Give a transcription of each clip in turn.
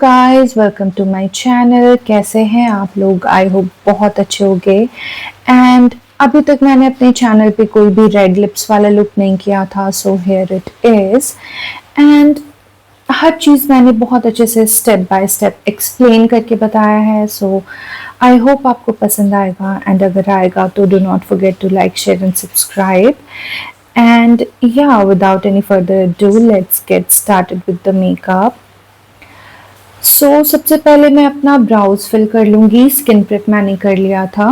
Guys, welcome to my channel. कैसे हैं आप लोग? आई होप बहुत अच्छे होंगे। एंड अभी तक मैंने अपने चैनल पे कोई भी रेड लिप्स वाला लुक नहीं किया था, so here it is. And हर चीज़ मैंने बहुत अच्छे से स्टेप बाय स्टेप एक्सप्लेन करके बताया है, सो आई होप आपको पसंद आएगा। एंड अगर आएगा तो do not forget to like, share and subscribe. And yeah, without any further ado, let's get started with the makeup. सबसे पहले मैं अपना ब्राउज फिल कर लूँगी। स्किन प्रेप मैंने कर लिया था।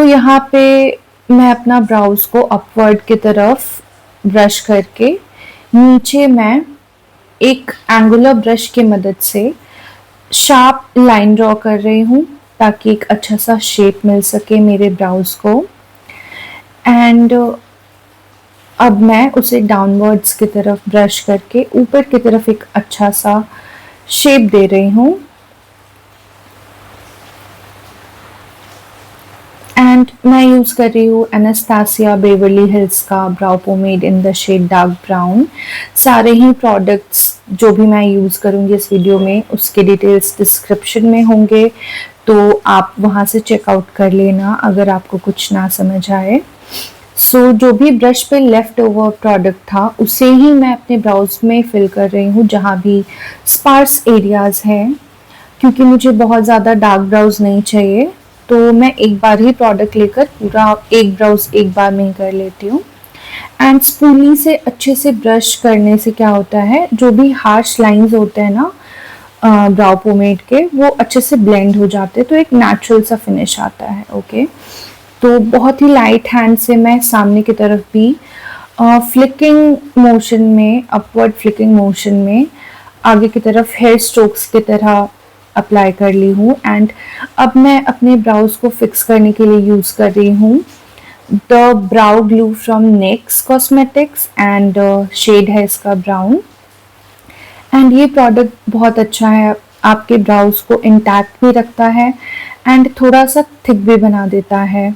यहाँ पे मैं अपना ब्राउज को अपवर्ड की तरफ ब्रश करके नीचे मैं एक एंगुलर ब्रश की मदद से शार्प लाइन ड्रॉ कर रही हूँ ताकि एक अच्छा सा शेप मिल सके मेरे ब्राउज को। एंड अब मैं उसे डाउनवर्ड्स की तरफ ब्रश करके ऊपर की तरफ एक अच्छा सा शेप दे रही हूँ। एंड मैं यूज़ कर रही हूँ एनास्टेसिया बेवर्ली हिल्स का brow pomade in the shade dark brown. सारे ही प्रोडक्ट्स जो भी मैं यूज़ करूँगी इस वीडियो में, उसके डिटेल्स डिस्क्रिप्शन में होंगे, तो आप वहाँ से चेकआउट कर लेना अगर आपको कुछ ना समझ आए। जो भी ब्रश पे लेफ्ट ओवर प्रोडक्ट था उसे ही मैं अपने ब्राउज में फिल कर रही हूँ जहाँ भी स्पार्स एरियाज हैं, क्योंकि मुझे बहुत ज़्यादा डार्क ब्राउज नहीं चाहिए, तो मैं एक बार ही प्रोडक्ट लेकर पूरा एक ब्राउज एक बार में ही कर लेती हूँ। एंड स्पूली से अच्छे से ब्रश करने से क्या होता है, जो भी हार्श लाइंस होते हैं ना ब्राउ पोमेड के, वो अच्छे से ब्लेंड हो जाते हैं, तो एक नेचुरल सा फिनिश आता है। ओके, तो बहुत ही लाइट हैंड से मैं सामने की तरफ भी फ्लिकिंग मोशन में, अपवर्ड फ्लिकिंग मोशन में आगे की तरफ हेयर स्ट्रोक्स की तरह अप्लाई कर ली हूँ। एंड अब मैं अपने ब्राउज को फिक्स करने के लिए यूज़ कर रही हूँ the brow glue from NYX cosmetics and shade है इसका ब्राउन। एंड ये प्रोडक्ट बहुत अच्छा है, आपके ब्राउज को इंटैक्ट भी रखता है एंड थोड़ा सा थिक भी बना देता है।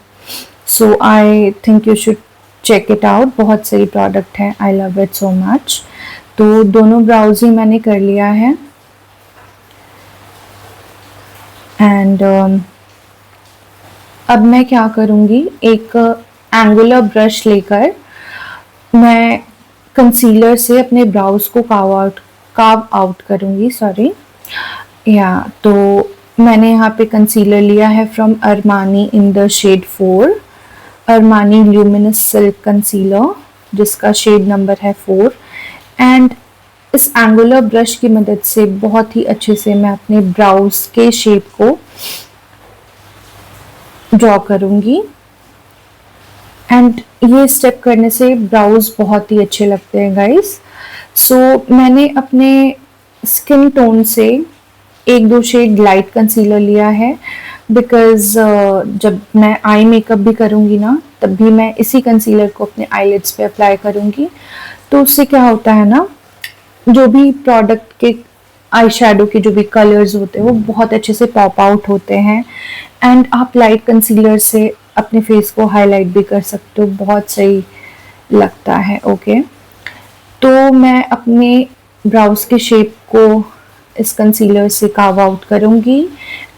So I think you should check it out. बहुत सही प्रोडक्ट है, I love it so much. तो दोनों ब्राउज ही मैंने कर लिया है। एंड अब मैं क्या करूँगी, एक एंगुलर ब्रश लेकर मैं कंसीलर से अपने ब्राउज को कार्व आउट करूँगी। सॉरी, तो मैंने यहाँ पे कंसीलर लिया है from Armani in the shade 4, Armani luminous silk concealer, जिसका शेड नंबर है 4। एंड इस एंगुलर ब्रश की मदद से बहुत ही अच्छे से मैं अपने ब्राउज के शेप को ड्रॉ करूँगी। एंड ये स्टेप करने से ब्राउज बहुत ही अच्छे लगते हैं गाइस। मैंने अपने स्किन टोन से एक दो शेड लाइट कंसीलर लिया है, बिकॉज जब मैं आई मेकअप भी करूँगी ना, तब भी मैं इसी कंसीलर को अपने आईलिड्स पे अप्लाई करूँगी। तो उससे क्या होता है ना, जो भी प्रोडक्ट के आई शेडो के जो भी कलर्स होते हैं वो बहुत अच्छे से पॉप आउट होते हैं। एंड आप लाइट कंसीलर से अपने फेस को हाईलाइट भी कर सकते हो, बहुत सही लगता है। ओके, तो मैं अपने ब्राउज के शेप को इस कंसीलर से कार्व आउट करूँगी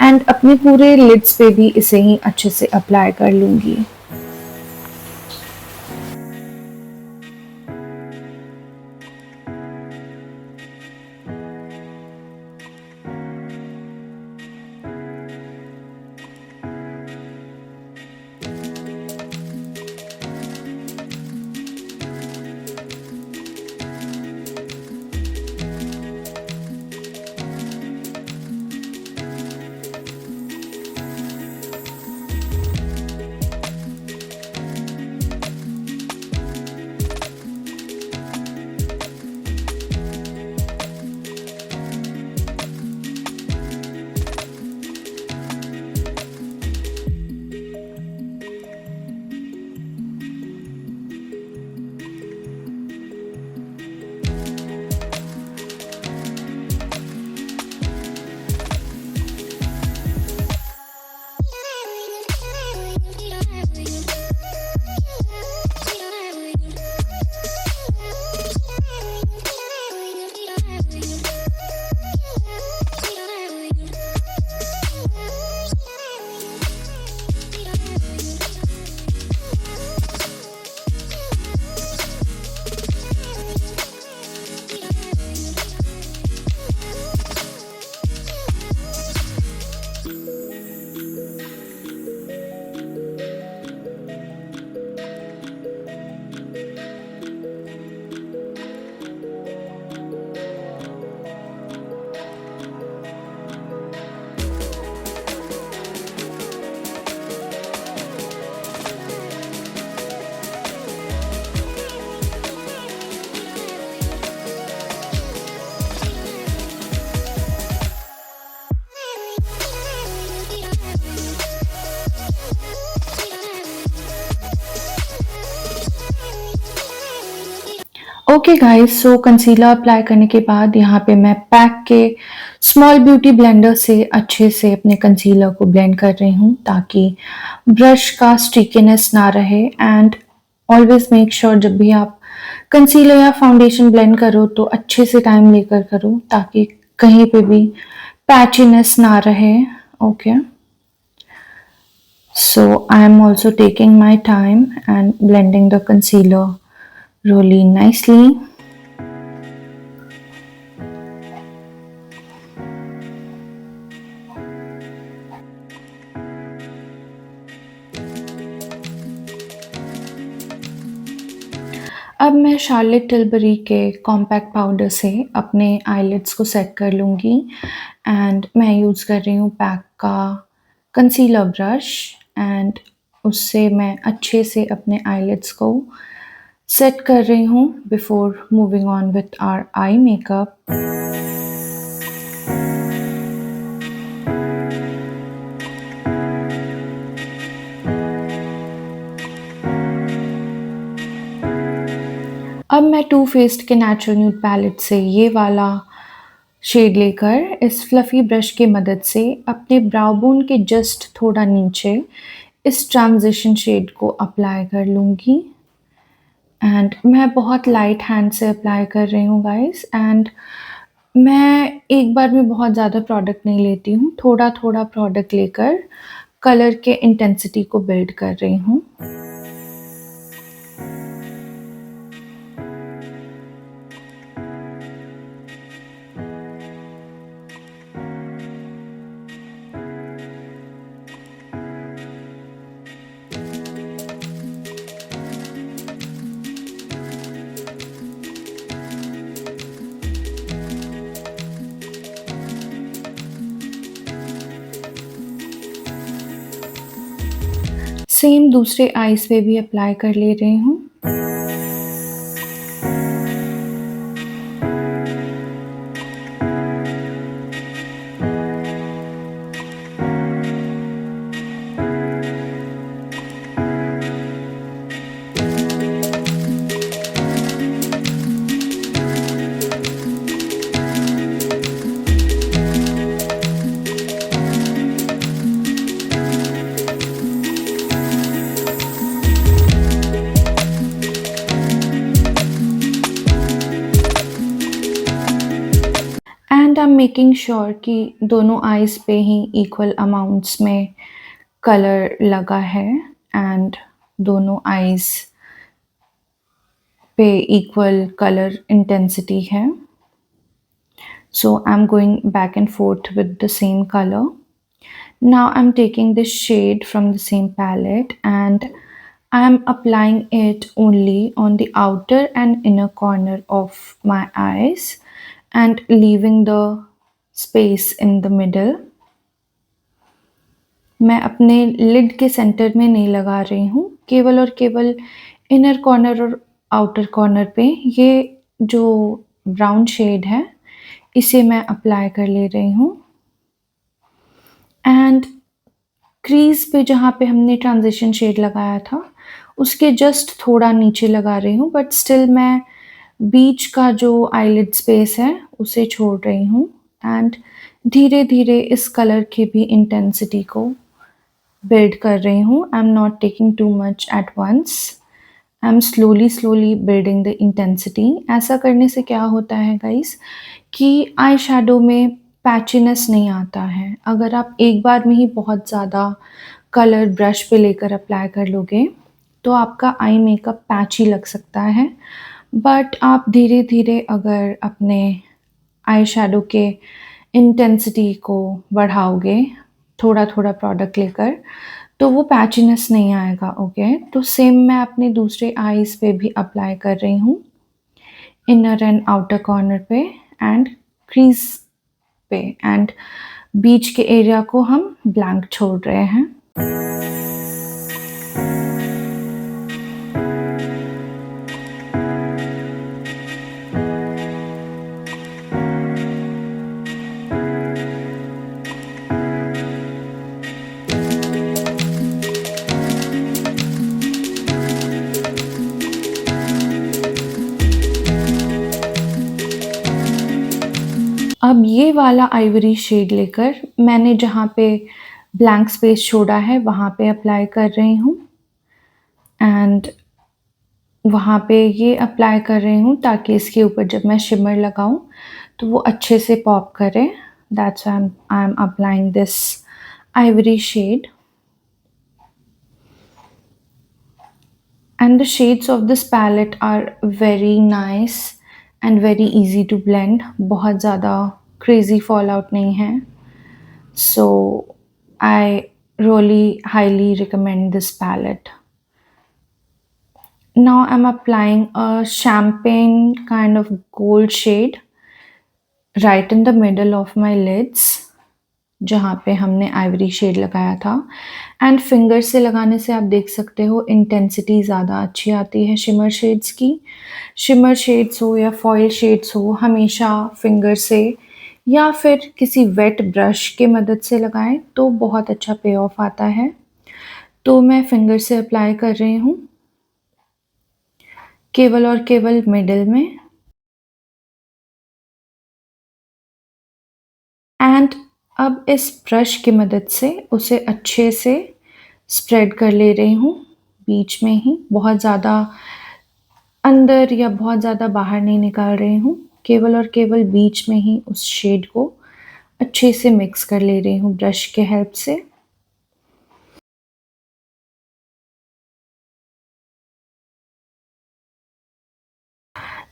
एंड अपने पूरे लिड्स पे भी इसे ही अच्छे से अप्लाई कर लूँगी। ओके गाइस, सो कंसीलर अप्लाई करने के बाद यहाँ पे मैं पैक के स्मॉल ब्यूटी ब्लेंडर से अच्छे से अपने कंसीलर को ब्लेंड कर रही हूँ ताकि ब्रश का स्टिकीनेस ना रहे। एंड ऑलवेज मेक श्योर जब भी आप कंसीलर या फाउंडेशन ब्लेंड करो तो अच्छे से टाइम लेकर करो ताकि कहीं पे भी पैचीनेस ना रहे। Okay, so I am also taking my time and blending the concealer really nicely. अब मैं शार्लेट टिलबरी के कॉम्पैक्ट पाउडर से अपने आईलिड्स को सेट कर लूँगी। एंड मैं यूज़ कर रही हूँ पैक का कंसीलर ब्रश एंड उससे मैं अच्छे से अपने आईलिड्स को सेट कर रही हूँ before moving on with our eye makeup. अब मैं टू फेस्ड के नेचुरल न्यूड पैलेट से ये वाला शेड लेकर इस फ्लफी ब्रश की मदद से अपने ब्राउ बोन के जस्ट थोड़ा नीचे इस ट्रांजिशन शेड को अप्लाई कर लूँगी। एंड मैं बहुत लाइट हैंड से अप्लाई कर रही हूँ गाइस। एंड मैं एक बार में बहुत ज़्यादा प्रोडक्ट नहीं लेती हूँ, थोड़ा थोड़ा प्रोडक्ट लेकर कलर के इंटेंसिटी को बिल्ड कर रही हूँ। सेम दूसरे आईज पे भी अप्लाई कर ले रही हूँ। And I am making sure कि दोनों आईज पे ही इक्वल अमाउंट्स में कलर लगा है एंड दोनों आईज पे इक्वल कलर इंटेंसिटी है। So I'm going back and forth with the same color. Now I'm taking this shade from the same palette and I'm applying it only on the outer and inner corner of my eyes and leaving the space in the middle. मैं अपने lid के centre में नहीं लगा रही हूँ, केवल और केवल इनर कॉर्नर और आउटर कॉर्नर पे ये जो ब्राउन शेड है इसे मैं अप्लाई कर ले रही हूँ। एंड क्रीज पे जहाँ पे हमने ट्रांजिशन शेड लगाया था उसके जस्ट थोड़ा नीचे लगा रही हूँ, बट स्टिल मैं बीच का जो आईलिड स्पेस है उसे छोड़ रही हूँ। एंड धीरे धीरे इस कलर की भी इंटेंसिटी को बिल्ड कर रही हूँ। I am not taking too much at once, I am slowly building the intensity. ऐसा करने से क्या होता है गाइस कि आई शैडो में पैचीनेस नहीं आता है। अगर आप एक बार में ही बहुत ज़्यादा कलर ब्रश पे लेकर अप्लाई कर लोगे तो आपका आई मेकअप पैची लग सकता है, बट आप धीरे धीरे अगर अपने आई शैडो के इंटेंसिटी को बढ़ाओगे थोड़ा थोड़ा प्रोडक्ट लेकर तो वो पैचीनेस नहीं आएगा। ओके, तो सेम मैं अपने दूसरे आईज पे भी अप्लाई कर रही हूँ, इनर एंड आउटर कॉर्नर पे एंड क्रीज पे, एंड बीच के एरिया को हम ब्लैंक छोड़ रहे हैं। ये वाला आइवरी शेड लेकर मैंने जहाँ पे ब्लैंक स्पेस छोड़ा है वहाँ पे अप्लाई कर रही हूँ एंड वहाँ पे ये अप्लाई कर रही हूँ ताकि इसके ऊपर जब मैं शिमर लगाऊँ तो वो अच्छे से पॉप करे। That's why I am applying this ivory shade, and the shades of this palette are very nice and very easy to blend. बहुत ज़्यादा crazy fallout नहीं है, so I really highly recommend this palette. Now I'm applying a champagne kind of gold shade right in the middle of my lids, जहाँ पे हमने Ivory shade लगाया था। And finger से लगाने से आप देख सकते हो इंटेंसिटी ज़्यादा अच्छी आती है शिमर शेड्स की। शिमर शेड्स हो या फॉयल शेड्स हो, हमेशा फिंगर से या फिर किसी वेट ब्रश के मदद से लगाएं तो बहुत अच्छा पे ऑफ आता है। तो मैं फिंगर से अप्लाई कर रही हूँ केवल और केवल मिडिल में, एंड अब इस ब्रश की मदद से उसे अच्छे से स्प्रेड कर ले रही हूँ बीच में ही, बहुत ज़्यादा अंदर या बहुत ज़्यादा बाहर नहीं निकाल रही हूँ, केवल और केवल बीच में ही उस शेड को अच्छे से मिक्स कर ले रही हूँ ब्रश के हेल्प से।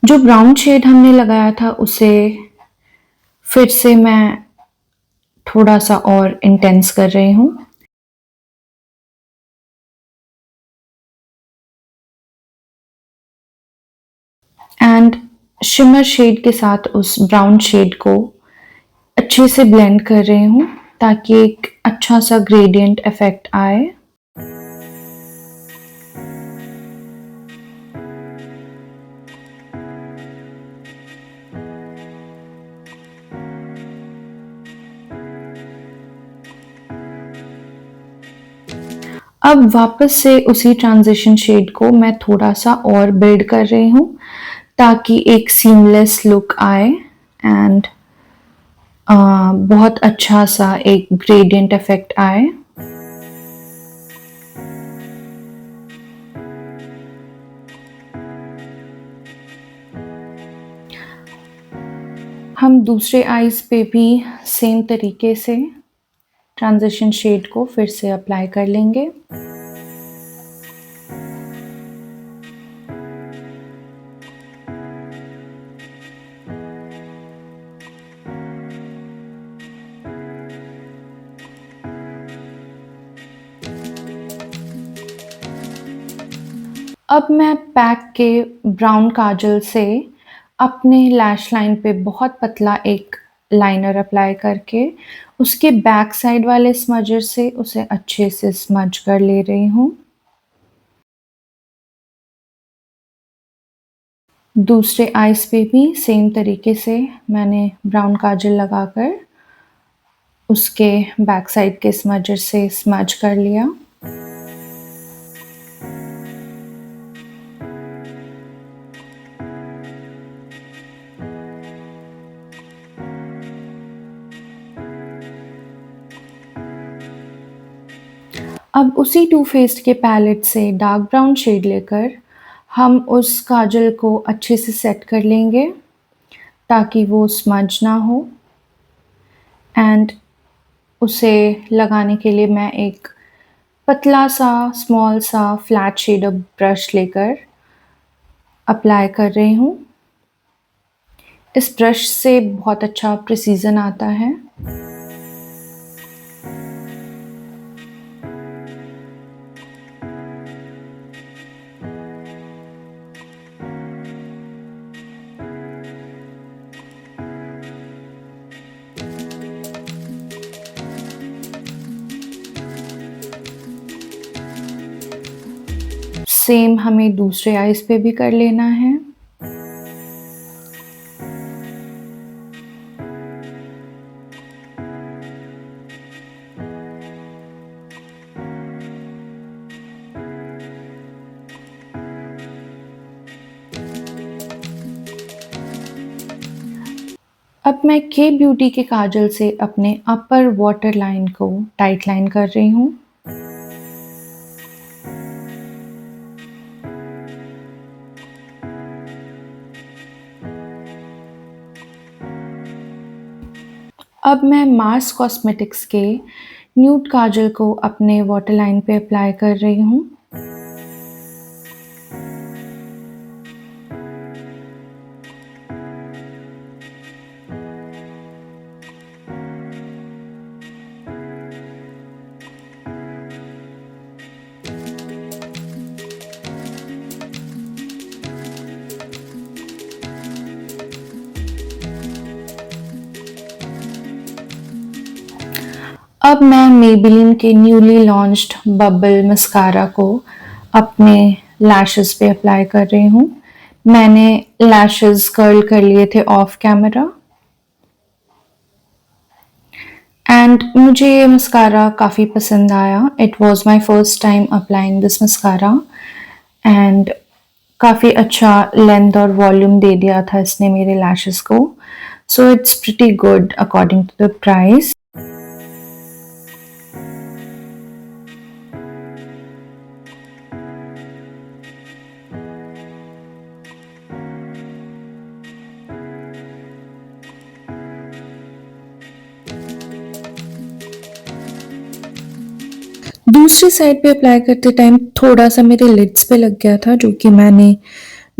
जो ब्राउन शेड हमने लगाया था उसे फिर से मैं थोड़ा सा और इंटेंस कर रही हूँ। एंड शिमर शेड के साथ उस ब्राउन शेड को अच्छे से ब्लेंड कर रही हूँ ताकि एक अच्छा सा ग्रेडियंट इफेक्ट आए। अब वापस से उसी ट्रांजिशन शेड को मैं थोड़ा सा और बिल्ड कर रही हूँ ताकि एक सीमलेस लुक आए एंड बहुत अच्छा सा एक ग्रेडियंट इफेक्ट आए। हम दूसरे आईज पे भी सेम तरीके से ट्रांजिशन शेड को फिर से अप्लाई कर लेंगे। अब मैं पैक के ब्राउन काजल से अपने लैश लाइन पे बहुत पतला एक लाइनर अप्लाई करके उसके बैक साइड वाले स्मजर से उसे अच्छे से स्मज कर ले रही हूँ। दूसरे आईज पे भी सेम तरीके से मैंने ब्राउन काजल लगाकर उसके बैक साइड के स्मजर से स्मज कर लिया। अब उसी टू फेस्ड के पैलेट से डार्क ब्राउन शेड लेकर हम उस काजल को अच्छे से सेट कर लेंगे ताकि वो स्मज ना हो। एंड उसे लगाने के लिए मैं एक पतला सा स्मॉल सा फ्लैट शेडर ब्रश लेकर अप्लाई कर रही हूँ। इस ब्रश से बहुत अच्छा प्रिसीजन आता है। सेम हमें दूसरे आईज पे भी कर लेना है। अब मैं के ब्यूटी के काजल से अपने अपर वाटर लाइन को टाइट लाइन कर रही हूँ। अब मैं मार्स कॉस्मेटिक्स के न्यूड काजल को अपने वाटर लाइन पे अप्लाई कर रही हूँ। अब मैं मेबेलिन के न्यूली लॉन्च्ड बबल मस्कारा को अपने लैशेस पे अप्लाई कर रही हूँ। मैंने लैशेस कर्ल कर लिए थे ऑफ कैमरा एंड मुझे ये मस्कारा काफ़ी पसंद आया। It was my first time applying this mascara and काफ़ी अच्छा लेंथ और वॉल्यूम दे दिया था इसने मेरे लैशेस को। So it's pretty good according to the price. दूसरी साइड पे अप्लाई करते टाइम थोड़ा सा मेरे लिड्स पे लग गया था, जो कि मैंने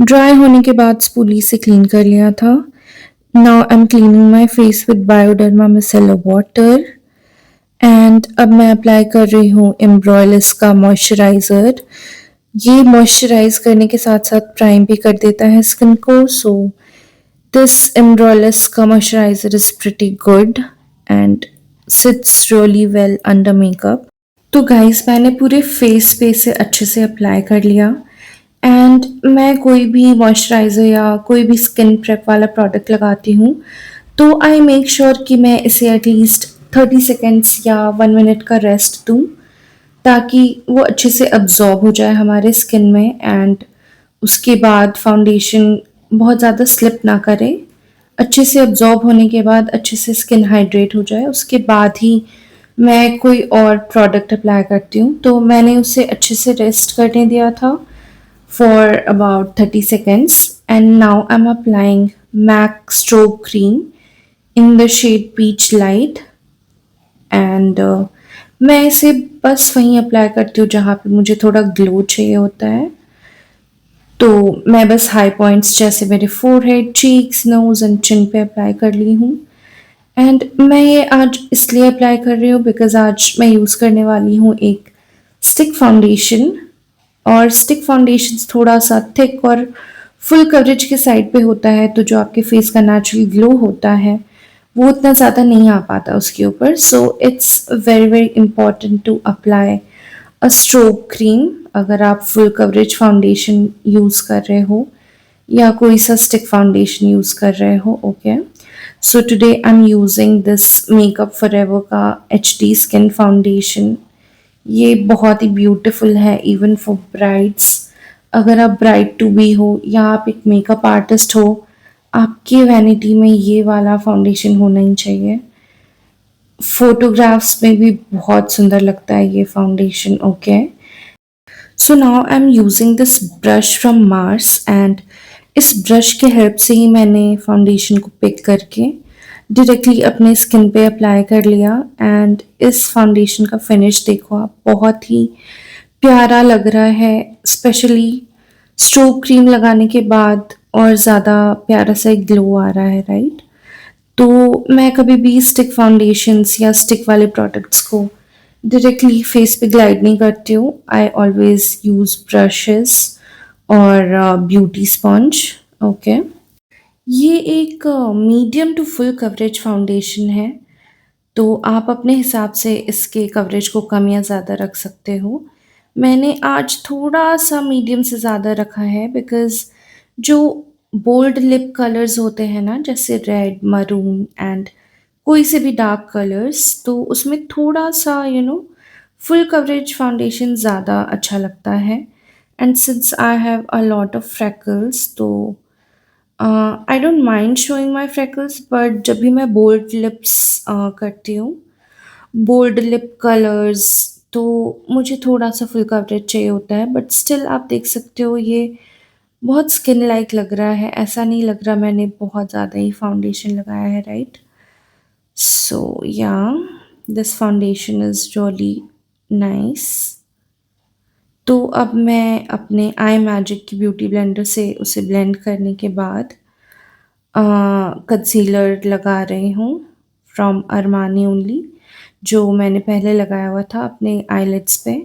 ड्राई होने के बाद स्पूली से क्लीन कर लिया था। Now I M cleaning my face with Bioderma micellar water and अब मैं अप्लाई कर रही हूँ एम्ब्रॉयलिस का मॉइस्चराइज़र। ये मॉइस्चराइज करने के साथ साथ प्राइम भी कर देता है स्किन को। सो दिस एम्ब्रॉयलिस का moisturiser is pretty good and seats really well under makeup. तो गाइस मैंने पूरे फेस पे इसे अच्छे से अप्लाई कर लिया एंड मैं कोई भी मॉइस्चराइज़र या कोई भी स्किन प्रेप वाला प्रोडक्ट लगाती हूँ तो आई मेक श्योर कि मैं इसे एटलीस्ट 30 सेकेंड्स या 1 मिनट का रेस्ट दूँ, ताकि वो अच्छे से अब्जॉर्ब हो जाए हमारे स्किन में एंड उसके बाद फाउंडेशन बहुत ज़्यादा स्लिप ना करे। अच्छे से अब्जॉर्ब होने के बाद अच्छे से स्किन हाइड्रेट हो जाए, उसके बाद ही मैं कोई और प्रोडक्ट अप्लाई करती हूँ। तो मैंने उसे अच्छे से रेस्ट करने दिया था for about 30 seconds and now I'm applying MAC strobe cream in the shade peach light and मैं इसे बस वहीं अप्लाई करती हूँ जहाँ पे मुझे थोड़ा ग्लो चाहिए होता है। तो मैं बस हाई पॉइंट्स जैसे मेरे forehead, cheeks, nose and chin पे अप्लाई कर ली हूँ एंड मैं ये आज इसलिए अप्लाई कर रही हूँ बिकॉज आज मैं यूज़ करने वाली हूँ एक स्टिक फाउंडेशन और स्टिक फाउंडेशन थोड़ा सा थिक और फुल कवरेज के साइड पे होता है, तो जो आपके फेस का नेचुरल ग्लो होता है वो उतना ज़्यादा नहीं आ पाता उसके ऊपर। So it's very very important to apply a strobe cream अगर आप फुल कवरेज फाउंडेशन यूज़ कर रहे हो या कोई सा स्टिक फाउंडेशन यूज़ कर रहे हो। Okay, so today I am using this makeup forever का HD स्किन फाउंडेशन। ये बहुत ही ब्यूटीफुल है इवन फॉर ब्राइड्स। अगर आप ब्राइड टू बी हो या आप एक मेकअप आर्टिस्ट हो, आपके वैनिटी में ये वाला फाउंडेशन होना ही चाहिए। फोटोग्राफ्स में भी बहुत सुंदर लगता है ये foundation. Okay, so now I am using this brush from Mars and इस ब्रश के हेल्प से ही मैंने फाउंडेशन को पिक करके डायरेक्टली अपने स्किन पे अप्लाई कर लिया एंड इस फाउंडेशन का फिनिश देखो आप, बहुत ही प्यारा लग रहा है। स्पेशली स्ट्रोब क्रीम लगाने के बाद और ज़्यादा प्यारा सा एक ग्लो आ रहा है, राइट। तो मैं कभी भी स्टिक फाउंडेशंस या स्टिक वाले प्रोडक्ट्स को डायरेक्टली फेस पे ग्लाइड नहीं करती हूँ। आई ऑलवेज यूज़ ब्रशेस और ब्यूटी स्पंज। ओके, ये एक medium to full coverage foundation है, तो आप अपने हिसाब से इसके कवरेज को कम या ज़्यादा रख सकते हो। मैंने आज थोड़ा सा मीडियम से ज़्यादा रखा है बिकॉज़ जो बोल्ड लिप कलर्स होते हैं ना, जैसे रेड, मरून एंड कोई से भी डार्क कलर्स, तो उसमें थोड़ा सा फुल कवरेज फाउंडेशन ज़्यादा अच्छा लगता है। And since I have a lot of freckles, तो I don't mind showing my freckles, but जब भी मैं बोल्ड लिप्स करती हूँ, बोल्ड लिप कलर्स, तो मुझे थोड़ा सा फुल कवरेज चाहिए होता है, बट स्टिल आप देख सकते हो ये बहुत स्किन लाइक लग रहा है, ऐसा नहीं लग रहा मैंने बहुत ज़्यादा ही फाउंडेशन लगाया है, राइट? सो या, this foundation is really nice. तो अब मैं अपने आई मैजिक की ब्यूटी ब्लेंडर से उसे ब्लेंड करने के बाद कंसीलर लगा रही हूँ फ्रॉम अरमानी ओनली, जो मैंने पहले लगाया हुआ था अपने आईलिड्स पे,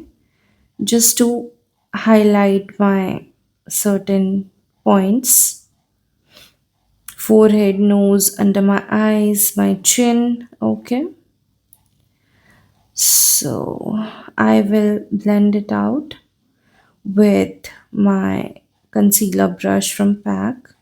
just to highlight my certain points: forehead, nose, under my eyes, my chin. Okay, so I will blend it out with my concealer brush from PAC.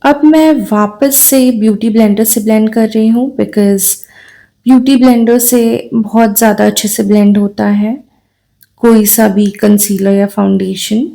अब मैं वापस से ब्यूटी ब्लेंडर से ब्लेंड कर रही हूँ, बिकॉज़ ब्यूटी ब्लेंडर से बहुत ज़्यादा अच्छे से ब्लेंड होता है कोई सा भी कंसीलर या foundation.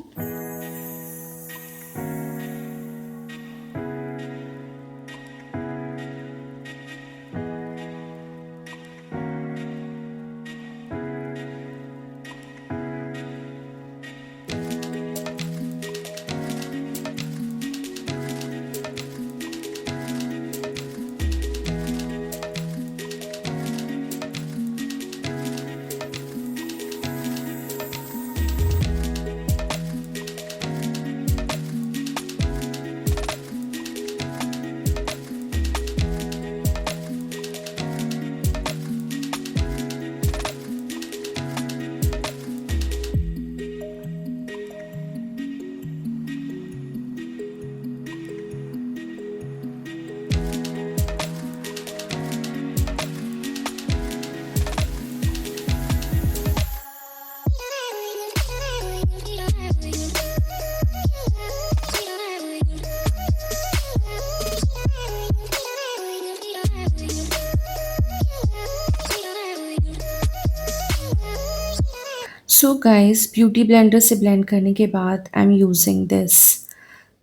So guys, beauty blender से ब्लेंड करने के बाद I am using this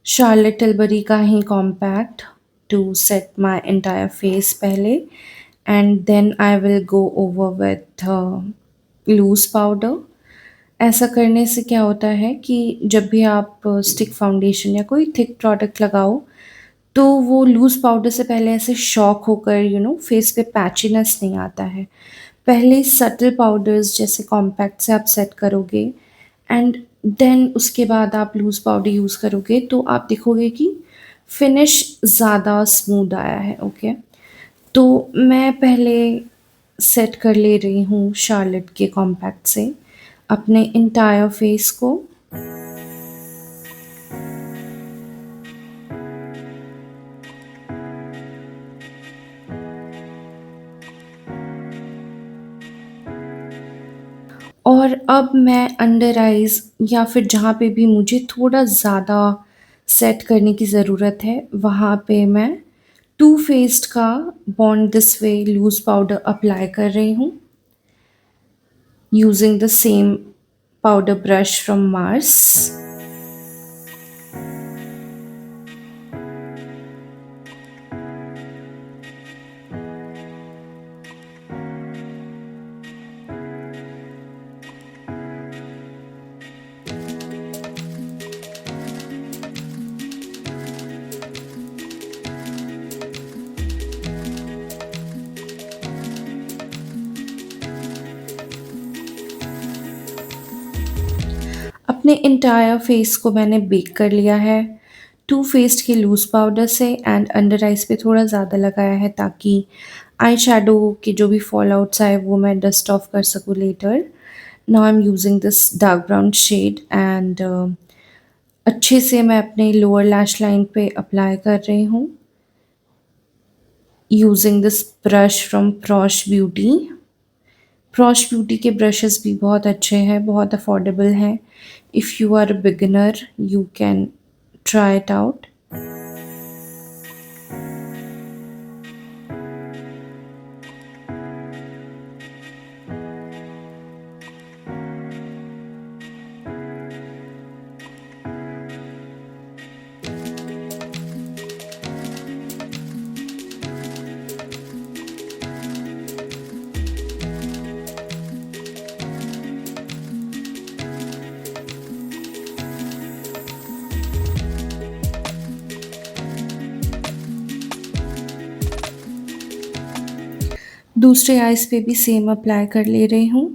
Charlotte Tilbury का ही compact to set my entire face पहले, and then I will go over with loose powder. ऐसा करने से क्या होता है कि जब भी आप स्टिक फाउंडेशन या कोई थिक प्रोडक्ट लगाओ, तो वो लूज़ पाउडर से पहले ऐसे शॉक होकर फेस पे पैचीनेस नहीं आता है। पहले सटल पाउडर्स जैसे कॉम्पैक्ट से आप सेट करोगे, एंड देन उसके बाद आप लूज़ पाउडर यूज़ करोगे, तो आप देखोगे कि फिनिश ज़्यादा स्मूथ आया है। ओके, तो मैं पहले सेट कर ले रही हूँ शार्लेट के कॉम्पैक्ट से अपने इंटायर फेस को। और अब मैं अंडर आइज़ या फिर जहाँ पे भी मुझे थोड़ा ज़्यादा सेट करने की ज़रूरत है वहाँ पे मैं टू फेस्ड का बॉन्ड this way loose powder apply कर रही हूँ using the same powder brush from Mars. अपने इंटायर फेस को मैंने बेक कर लिया है टू फेस्ड के लूज़ पाउडर से एंड अंडर आइज पे थोड़ा ज़्यादा लगाया है ताकि आई शेडो के जो भी फॉल आउट्स आए वो मैं डस्ट ऑफ कर सकूँ later. Now I am using this dark brown shade and अच्छे से मैं अपने लोअर लैश लाइन पे अप्लाई कर रही हूँ using this brush from Praush beauty. Praush beauty के ब्रशेस भी बहुत अच्छे हैं, बहुत अफोर्डेबल हैं। If you are a beginner you can try it out. दूसरे आइज़ पे भी सेम अप्लाई कर ले रही हूँ।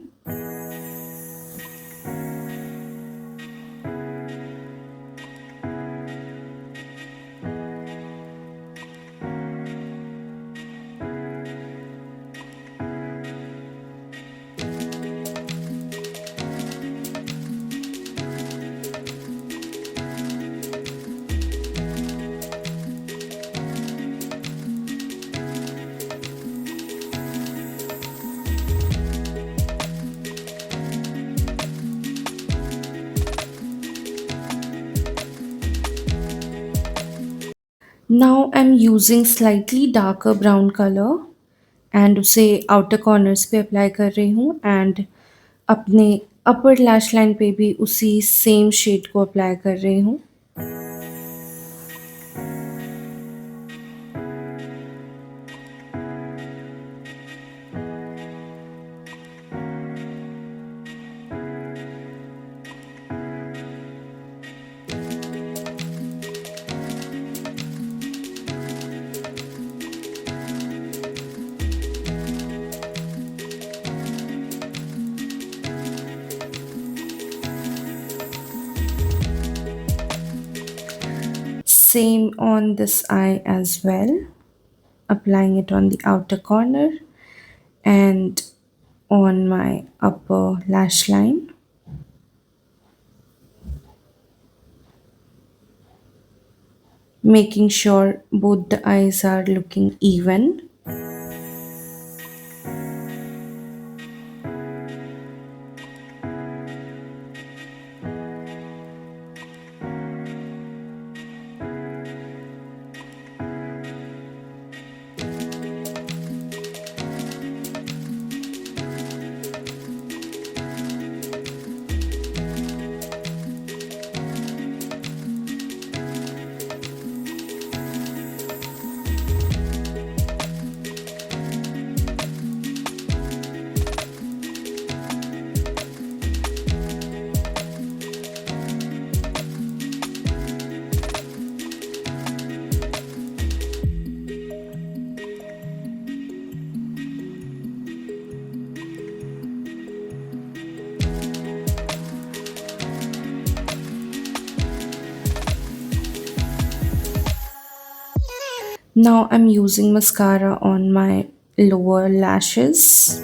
Now I'm using slightly darker brown color and उसे आउटर कॉर्नर्स पे अप्लाई कर रही हूँ एंड अपने अपर लैश लाइन पे भी उसी सेम शेड को अप्लाई कर रही हूँ। Same on this eye as well, applying it on the outer corner and on my upper lash line. Making sure both the eyes are looking even. Now I'm using mascara on my lower lashes.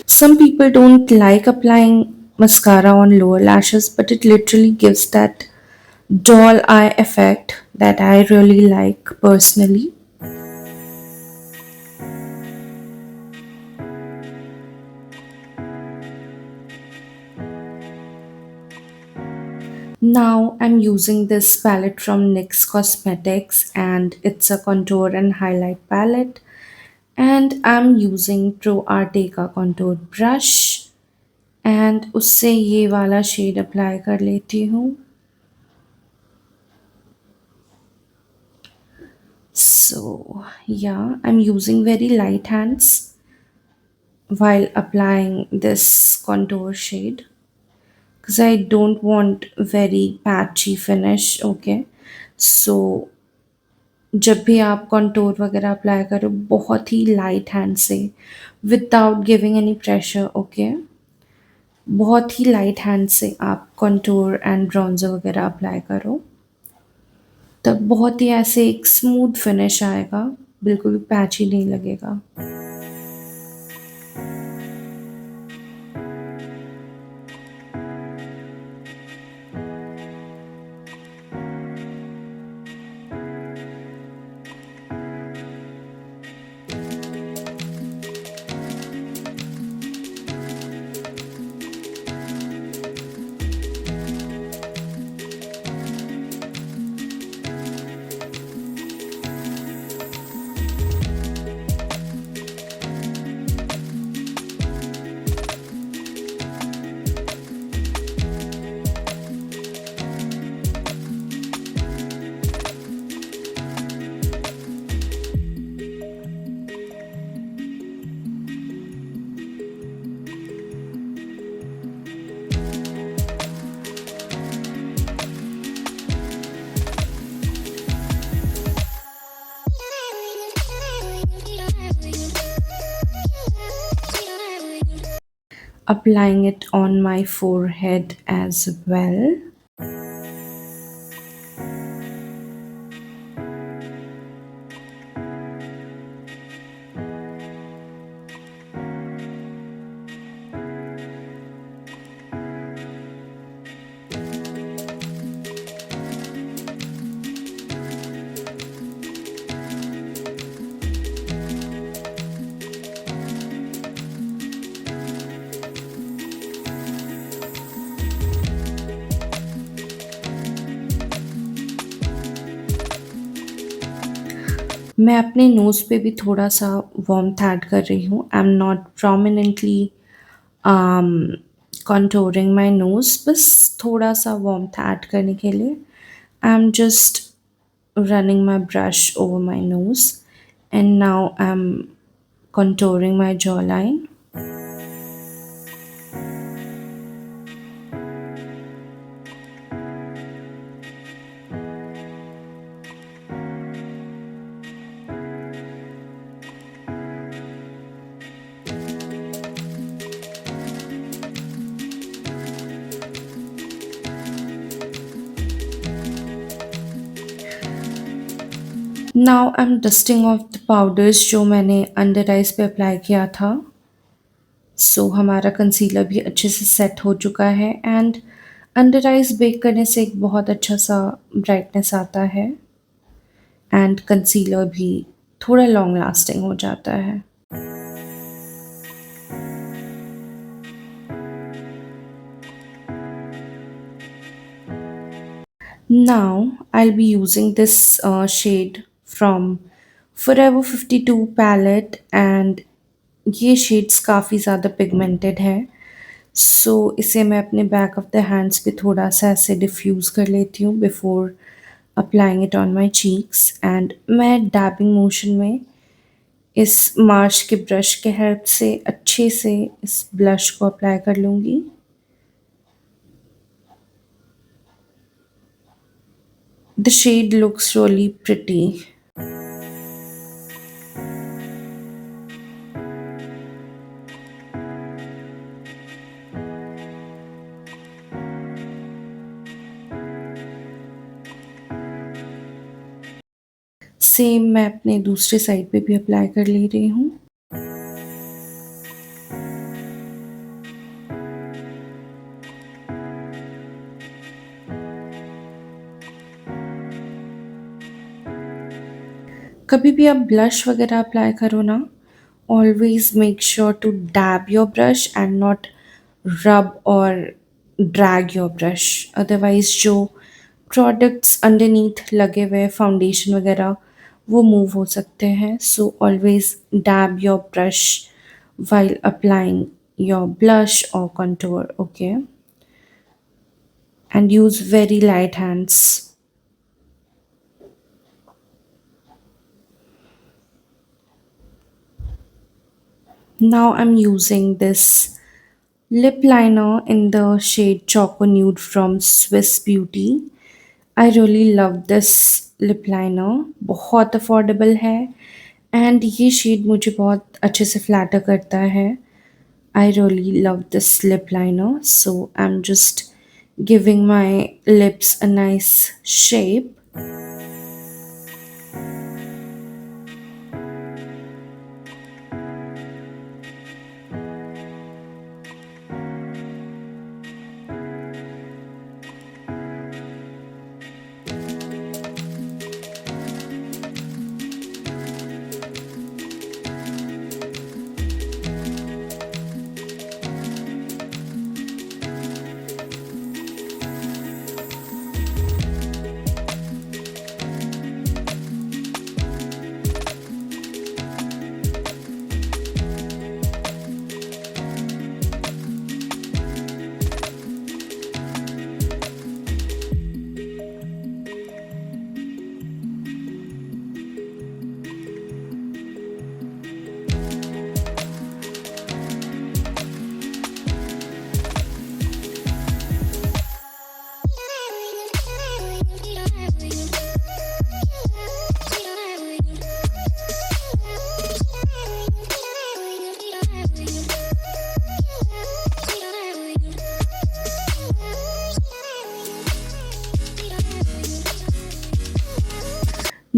Some people don't like applying mascara on lower lashes, but it literally gives that doll eye effect that I really like personally. Now I'm using this palette from NYX Cosmetics and it's a contour and highlight palette, and I'm using Pro Arte का contour brush and उससे ये वाला shade apply कर लेती हूँ. So yeah, I'm using very light hands while applying this contour shade because I don't want very patchy finish. Okay, so जब भी आप कंटूर वगैरह अप्लाई करो बहुत ही लाइट हैंड से without giving any pressure. Okay, बहुत ही लाइट हैंड से आप कंटूर एंड ब्रॉन्जर वगैरह अप्लाई करो, तब बहुत ही ऐसे एक स्मूथ फिनिश आएगा, बिल्कुल भी पैची नहीं लगेगा. Applying it on my forehead as well. मैं अपने नोज़ पे भी थोड़ा सा वार्मथ ऐड कर रही हूँ. I am not prominently contouring my nose, बस थोड़ा सा वार्मथ ऐड करने के लिए I am just running my brush over my nose, and now I'm contouring my jawline. Now I M dusting of the powders जो मैंने under eyes पे apply किया था. सो हमारा कंसीलर भी अच्छे से सेट हो चुका है एंड अंडर आइज बेक करने से एक बहुत अच्छा सा ब्राइटनेस आता है एंड कंसीलर भी थोड़ा लॉन्ग लास्टिंग हो जाता है. Now I'll be using this shade from Forever 52 palette and ये शेड्स काफ़ी ज़्यादा पिगमेंटेड है. सो इसे मैं अपने बैक ऑफ द हैंड्स पे थोड़ा सा ऐसे डिफ्यूज़ कर लेती हूँ before applying it on my cheeks, and मैं डैबिंग मोशन में इस मार्श के ब्रश के हेल्प से अच्छे से इस ब्लश को अप्लाई कर लूँगी। The shade looks really pretty. Same मैं अपने दूसरे साइड पे भी अप्लाई कर ले रही हूँ। कभी भी आप ब्लश वगैरह अप्लाई करो ना, always make sure to dab your brush and not rub और ड्रैग योर ब्रश। अदरवाइज जो प्रोडक्ट्स अंडरनीथ लगे हुए फाउंडेशन वगैरह वो मूव हो सकते हैं। So always dab your brush while applying your blush or contour, okay, and use very light hands. Now I'm using this lip liner in the shade Choco Nude from Swiss Beauty. I really love this lip liner, बहुत affordable है and ये shade मुझे बहुत अच्छे से flatter करता है। I really love this lip liner, so I'm just giving my lips a nice shape.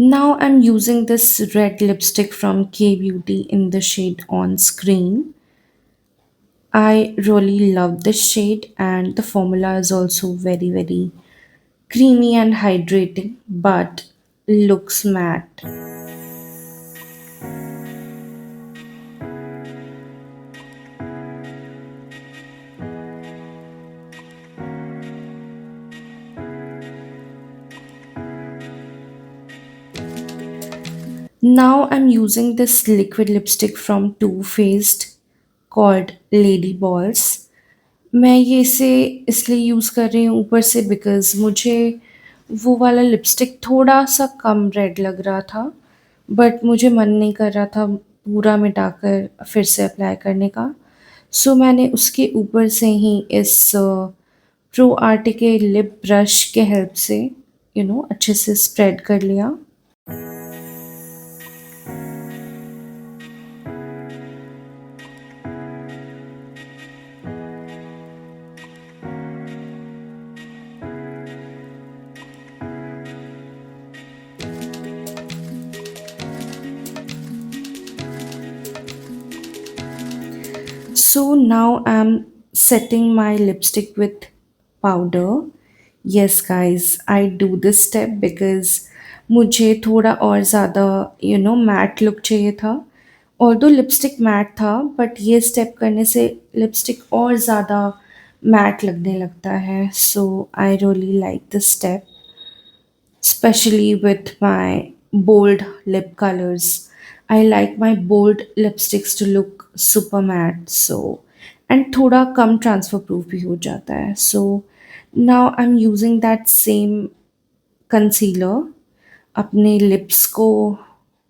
Now I'm using this red lipstick from K Beauty in the shade On Screen. I really love this shade and the formula is also very creamy and hydrating but looks matte. Now I'm using this liquid lipstick from Too Faced called Lady Balls. मैं ये इसे इसलिए use कर रही हूँ ऊपर से because मुझे वो वाला लिपस्टिक थोड़ा सा कम रेड लग रहा था बट मुझे मन नहीं कर रहा था पूरा मिटाकर फिर से अप्लाई करने का। सो मैंने उसके ऊपर से ही इस प्रो आर्ट के लिप ब्रश के हेल्प से अच्छे से स्प्रेड कर लिया। So now I'm setting my lipstick with powder. Yes guys, I do this step because मुझे थोड़ा और ज़्यादा मैट लुक चाहिए था। ऑल्दो लिपस्टिक मैट था बट ये स्टेप करने से लिपस्टिक और ज़्यादा मैट लगने लगता है। So I really like this step, especially with my bold lip colors. I like my bold lipsticks to look super matte, so and थोड़ा कम transfer proof भी हो जाता है। So now I'm using that same concealer अपने lips को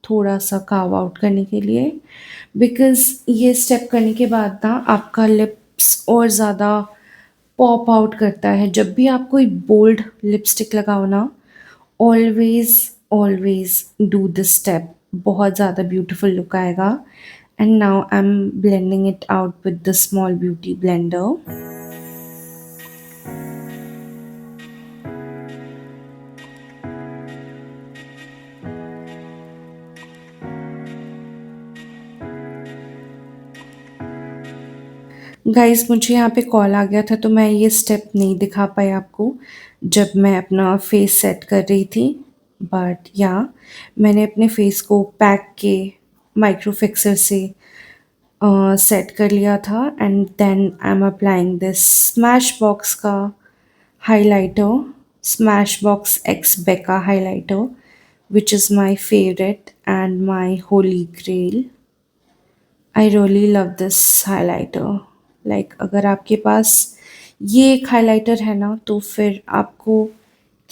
थोड़ा सा carve out करने के लिए, बिकॉज़ ये स्टेप करने के बाद ना आपका लिप्स और ज़्यादा पॉप आउट करता है। जब भी आप कोई बोल्ड लिपस्टिक लगाओ ना, always, always do this step, बहुत ज़्यादा ब्यूटीफुल लुक आएगा। And now I M blending it out with the small beauty blender. Guys मुझे यहाँ पे कॉल आ गया था तो मैं ये स्टेप नहीं दिखा पाई आपको जब मैं अपना फेस सेट कर रही थी, बट या मैंने अपने फेस को पैक के माइक्रो फिक्सर से सेट कर लिया था। And then I am applying this Smashbox का highlighter, Smashbox X Becca highlighter, which is my favorite and my holy grail. I really love this highlighter. Like अगर आपके पास ये एक highlighter है ना तो फिर आपको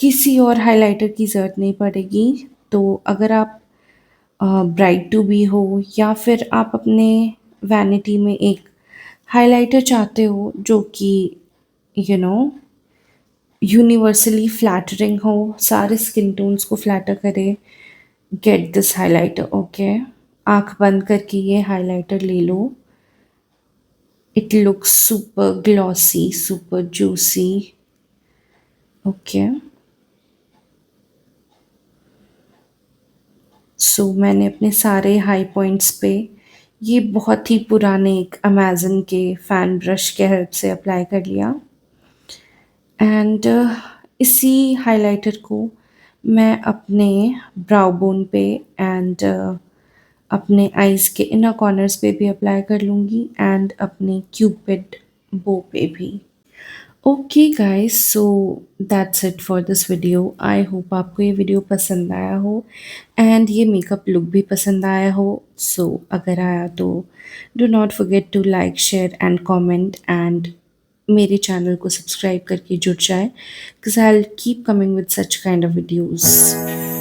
किसी और हाइलाइटर की ज़रूरत नहीं पड़ेगी। तो अगर आप ब्राइड टू बी हो या फिर आप अपने वैनिटी में एक हाइलाइटर चाहते हो जो कि यू नो यूनिवर्सली फ्लैटरिंग हो, सारे स्किन टोन्स को फ्लैटर करे, गेट दिस हाइलाइटर। ओके, आंख बंद करके ये हाइलाइटर ले लो। It looks super glossy, super juicy. Okay, so मैंने अपने सारे हाई पॉइंट्स पे ये बहुत ही पुराने एक अमेज़न के फ़ैन ब्रश के हेल्प से अप्लाई कर लिया। एंड इसी हाइलाइटर को मैं अपने ब्राउ बोन पे एंड अपने आईज़ के इनर कॉर्नर्स पे भी अप्लाई कर लूँगी एंड अपने क्यूपिड बो पे भी। Okay guys, so that's it for this video. I hope आपको ये वीडियो पसंद आया हो एंड ये मेकअप लुक भी पसंद आया हो। सो अगर आया तो do not forget to like share and comment and मेरे चैनल को सब्सक्राइब करके जुड़ जाए, because I will keep coming with such kind of videos.